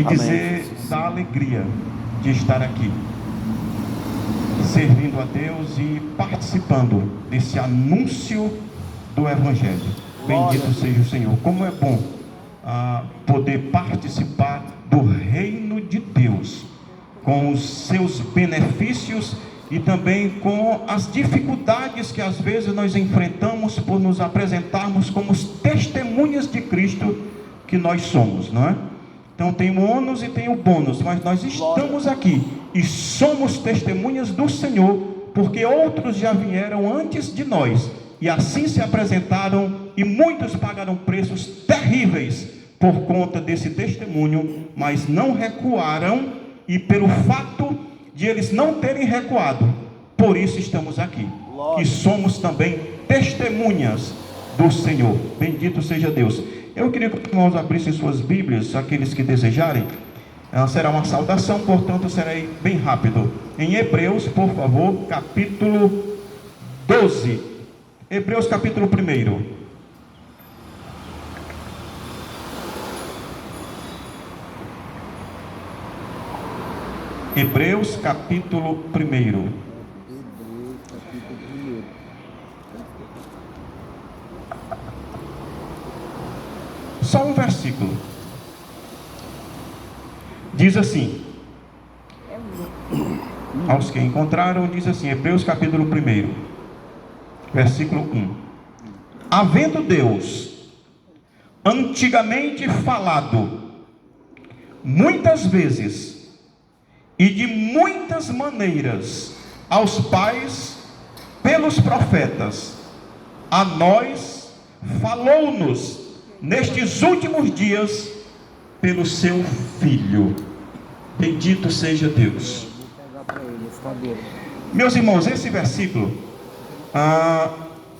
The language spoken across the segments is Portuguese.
e dizer da alegria de estar aqui, servindo a Deus e participando desse anúncio do Evangelho. Bendito seja o Senhor. Como é bom poder participar do reino de Deus, com os seus benefícios e também com as dificuldades que às vezes nós enfrentamos por nos apresentarmos como os testemunhas de Cristo que nós somos, não é? Então tem o ônus e tem o bônus, mas nós estamos aqui e somos testemunhas do Senhor, porque outros já vieram antes de nós e assim se apresentaram, e muitos pagaram preços terríveis por conta desse testemunho, mas não recuaram, e pelo fato de eles não terem recuado, por isso estamos aqui, e somos também testemunhas do Senhor. Bendito seja Deus. Eu queria que os irmãos abrissem suas Bíblias, aqueles que desejarem. Será uma saudação, portanto serei bem rápido. Em Hebreus, por favor, capítulo 12. Hebreus capítulo 1. Hebreus capítulo 1. Só um versículo. Diz assim, aos que encontraram, diz assim, Hebreus capítulo 1, versículo 1. Havendo Deus antigamente falado muitas vezes e de muitas maneiras aos pais pelos profetas, a nós falou-nos nestes últimos dias pelo seu Filho. Bendito seja Deus. Meus irmãos, esse versículo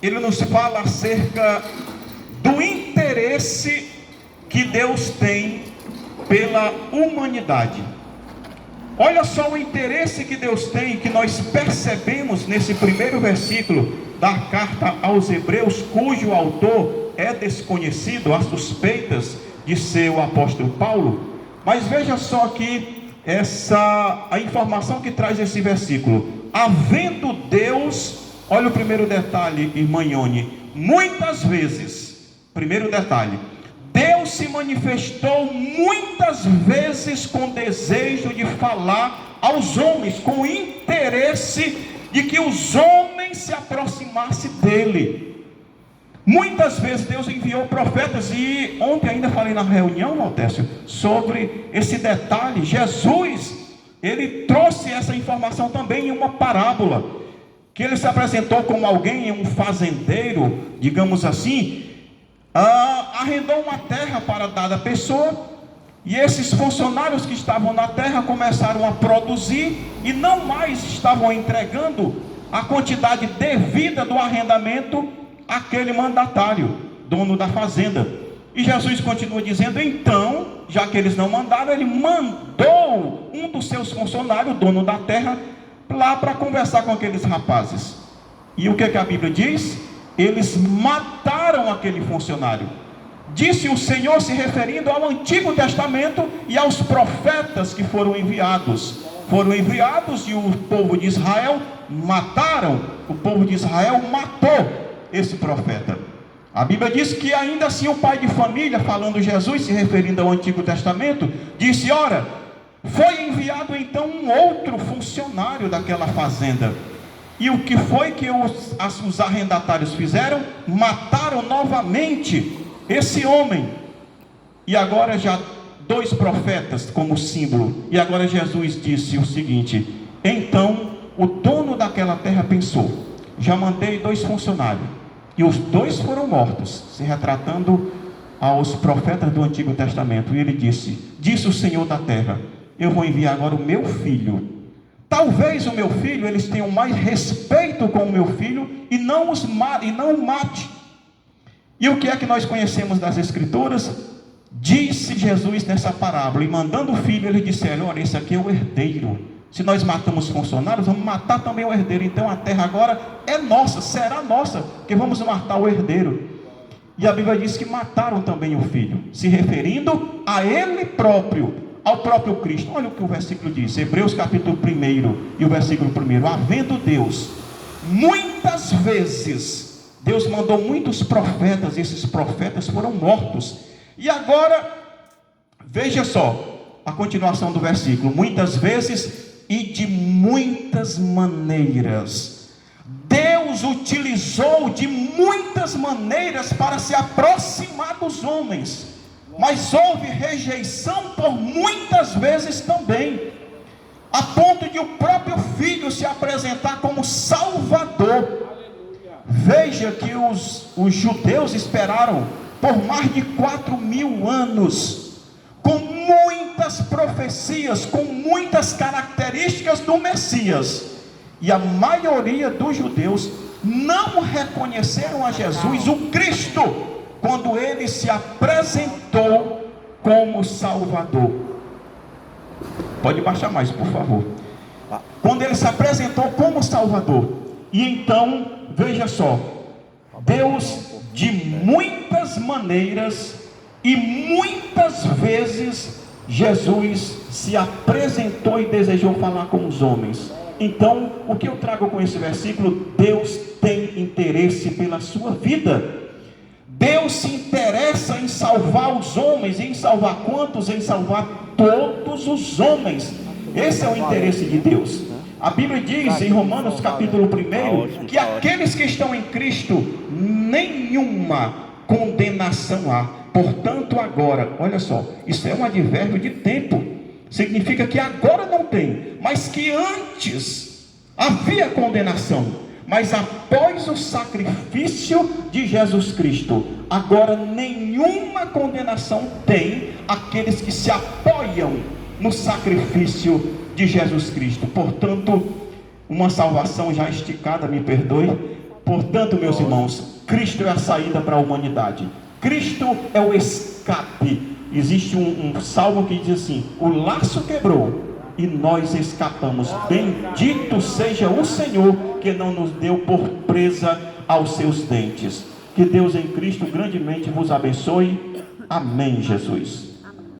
ele nos fala acerca do interesse que Deus tem pela humanidade. Olha só o interesse que Deus tem, que nós percebemos nesse primeiro versículo da carta aos Hebreus, cujo autor é desconhecido, há suspeitas de ser o apóstolo Paulo. Mas veja só aqui a informação que traz esse versículo. Havendo Deus, olha o primeiro detalhe, irmã Ione, muitas vezes, primeiro detalhe, Deus se manifestou muitas vezes com desejo de falar aos homens, com interesse de que os homens se aproximassem dele. Muitas vezes Deus enviou profetas, e ontem ainda falei na reunião, Maltécio, sobre esse detalhe. Jesus, ele trouxe essa informação também em uma parábola, que ele se apresentou como alguém, um fazendeiro, digamos assim, arrendou uma terra para dada pessoa, e esses funcionários que estavam na terra começaram a produzir, e não mais estavam entregando a quantidade devida do arrendamento àquele mandatário, dono da fazenda. E Jesus continua dizendo, então, já que eles não mandaram, ele mandou um dos seus funcionários, dono da terra, lá para conversar com aqueles rapazes. E o que a Bíblia diz? Eles mataram aquele funcionário. Disse o Senhor, se referindo ao Antigo Testamento e aos profetas que foram enviados. Foram enviados e o povo de Israel mataram. O povo de Israel matou esse profeta. A Bíblia diz que ainda assim o pai de família, falando Jesus, se referindo ao Antigo Testamento, disse, ora, foi enviado então um outro funcionário daquela fazenda. E o que foi que os arrendatários fizeram? Mataram novamente esse homem. E agora já 2 profetas como símbolo. E agora Jesus disse o seguinte, então o dono daquela terra pensou, já mandei 2 funcionários, e os 2 foram mortos, se retratando aos profetas do Antigo Testamento. E ele disse o Senhor da terra, eu vou enviar agora o meu filho. Talvez o meu filho, eles tenham mais respeito com o meu filho e não o mate. E o que é que nós conhecemos das Escrituras? Disse Jesus nessa parábola, e mandando o filho, eles disseram, olha, esse aqui é o herdeiro. Se nós matamos funcionários, vamos matar também o herdeiro. Então a terra agora é nossa, será nossa, porque vamos matar o herdeiro. E a Bíblia diz que mataram também o filho, se referindo a ele próprio, ao próprio Cristo. Olha o que o versículo diz, Hebreus capítulo 1 e o versículo 1. Havendo Deus, muitas vezes, Deus mandou muitos profetas, esses profetas foram mortos. E agora, veja só, a continuação do versículo, muitas vezes e de muitas maneiras. Deus utilizou de muitas maneiras para se aproximar dos homens, mas houve rejeição por muitas vezes também, a ponto de o próprio Filho se apresentar como Salvador. Veja que os judeus esperaram por mais de 4.000 anos, com muitas profecias, com muitas características do Messias, e a maioria dos judeus não reconheceram a Jesus, o Cristo, quando ele se apresentou como Salvador. Pode baixar mais, por favor. Quando ele se apresentou como Salvador. E então, veja só, Deus de muitas maneiras e muitas vezes Jesus se apresentou e desejou falar com os homens. Então, o que eu trago com esse versículo? Deus tem interesse pela sua vida. Deus se interessa em salvar os homens. Em salvar quantos? Em salvar todos os homens. Esse é o interesse de Deus. A Bíblia diz em Romanos capítulo 1 que aqueles que estão em Cristo, nenhuma condenação há. Portanto, agora, olha só, isso é um advérbio de tempo. Significa que agora não tem, mas que antes havia condenação. Mas após o sacrifício de Jesus Cristo, agora nenhuma condenação tem aqueles que se apoiam no sacrifício de Jesus Cristo. Portanto, uma salvação já esticada, me perdoe. Portanto, meus irmãos, Cristo é a saída para a humanidade. Cristo é o escape. Existe um salmo que diz assim: o laço quebrou e nós escapamos. Bendito seja o Senhor que não nos deu por presa aos seus dentes. Que Deus em Cristo grandemente vos abençoe. Amém, Jesus.